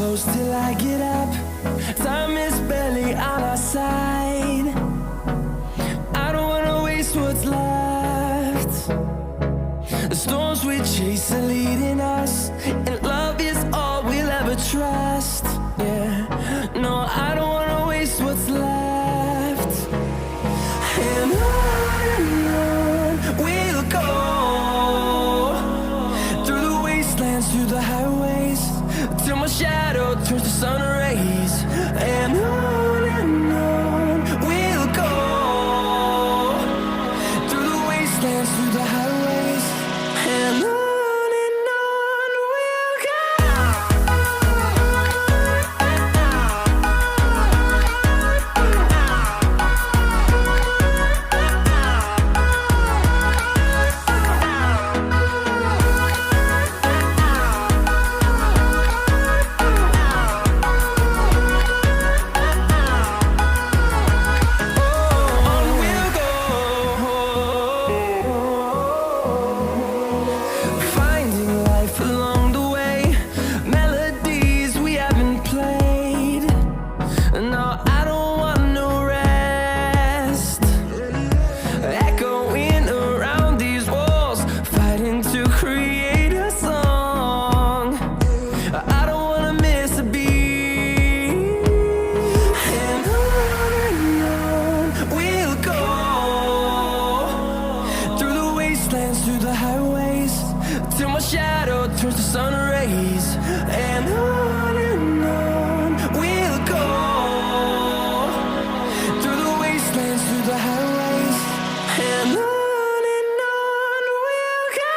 close till I get up. Time is barely on our side. I don't wanna waste what's left. The storms we chase are leading us, and love is all we'll ever trust. Yeah, no, I don't wanna waste what's left. And on we'll go, through the wastelands, through the highways, till my shadow turns to sun rays. And on we'll go, through the wastelands, through the highways, and on we'll go. Through the highways, till my shadow turns to sun rays. And on we'll go, through the wastelands, through the highways, and on we'll go.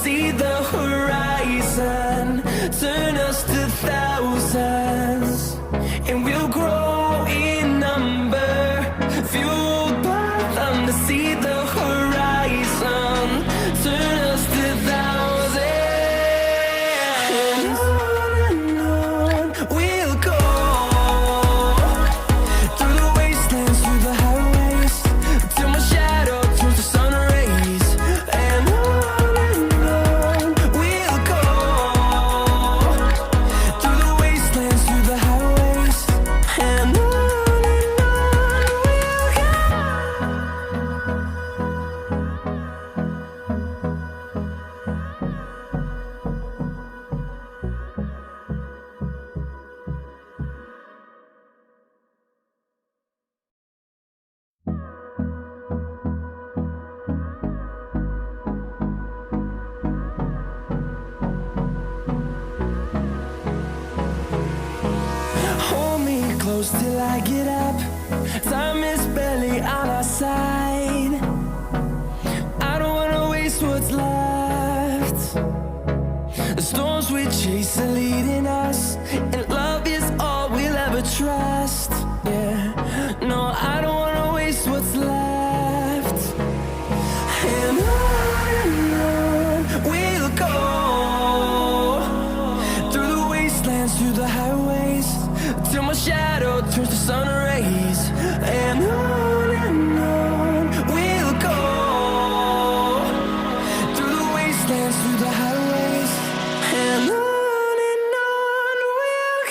See the horizon, turn us to thousands, and we'll grow in number, fueled by them to see the horizon, turn us to thousands. And on we'll go, through the wastelands, through the highways, till my shadow turns to sun rays. And close till I get up. Time is barely on our side. I don't wanna waste what's left. The storms we chase are leading us, and love is all we'll ever trust. Yeah, no, I don't wanna waste what's left. And on we'll go, through the wastelands, through the highways, till my shadow turns to sun rays. And on we'll go, through the wastelands, through the highways, and on we'll go.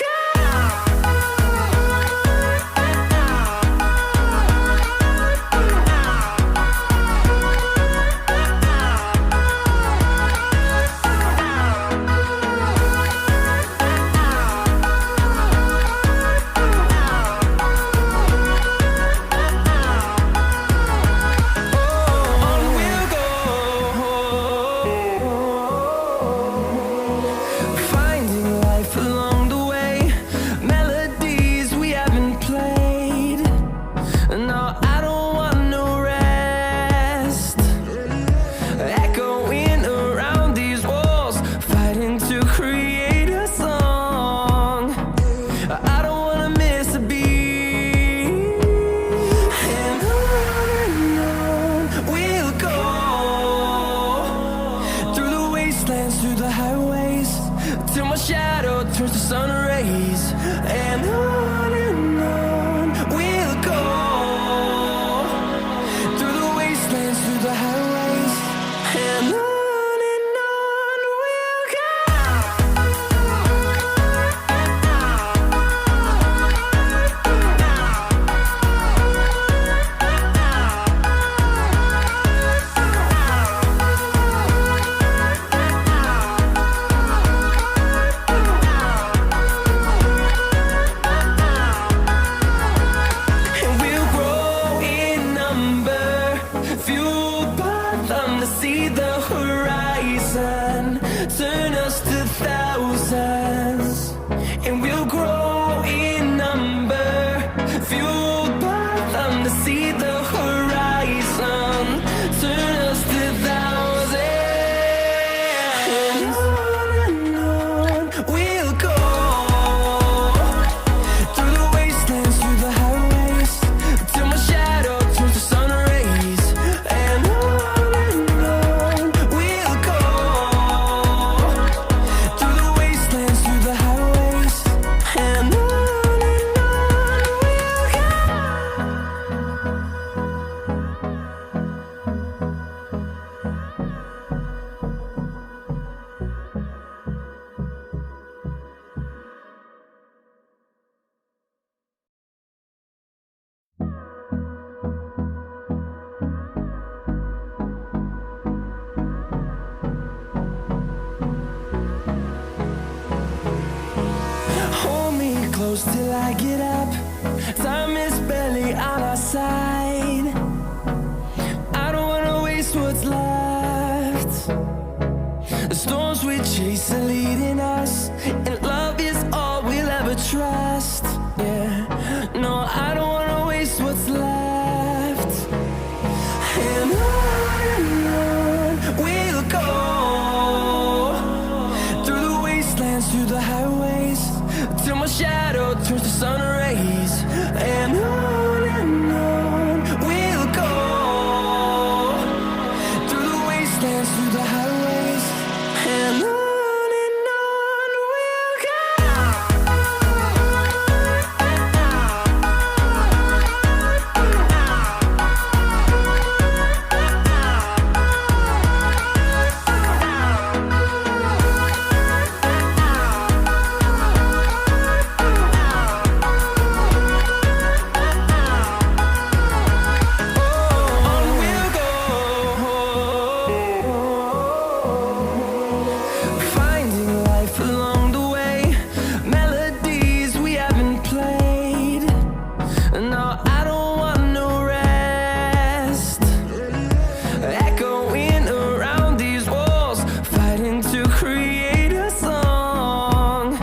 fueled by them to see the horizon, turn us to thousands, and we'll grow in number, fueled by them to see the horizon, turn us to thousands, and on we'll go, through the wastelands, through the highways, till my shadow turns to sun rays, and on we'll go, through the wastelands, through the highways, and on we'll go. Hold me close till I get up. Time is barely on our side. I don't wanna waste what's left. The storms we chase are leading us, and love is all we'll ever trust. Yeah, no, I don't wanna waste what's left. And on we'll go, through the wastelands, through the highways, till my shadow turns to sun rays, and on we'll go, through the wastelands, through the highways, and on we'll go. On we'll go, finding life along the way, melodies we haven't played. No, I don't want no rest, echoing around these walls, fighting to create a song.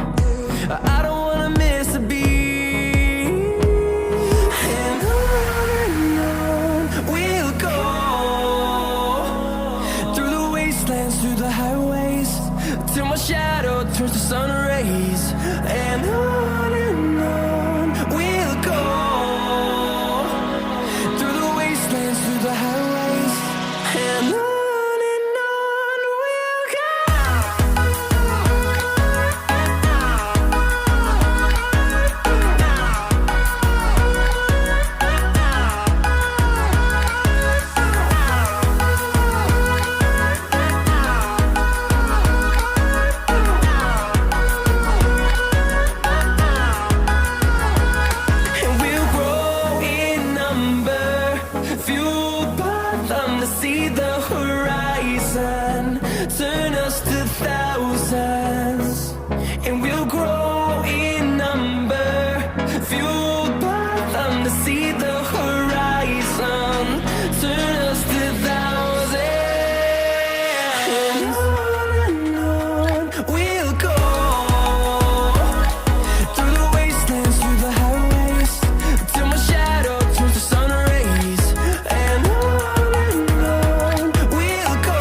I don't wanna miss a beat, and on we'll go, through the wastelands, through the highways, till my shadow turns to sun rays, and on we'll go, through the wastelands, through the highways, and on we'll go. And we'll grow in number, fueled by them to see the horizon, turn us to thousands, and we'll grow in number, fueled by them to see the horizon, turn us to thousands, and on we'll go, through the wastelands, through the highways, till my shadow turns to sun rays, and on we'll go,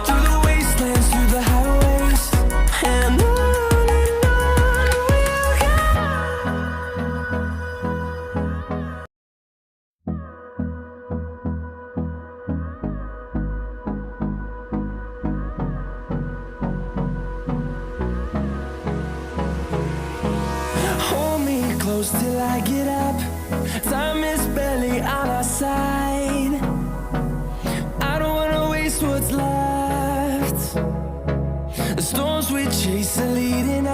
through the wastelands, through the highways, and on we'll go. Hold me close till I get up. Time is barely on our side. I don't wanna waste what's left. The storms we chase are leading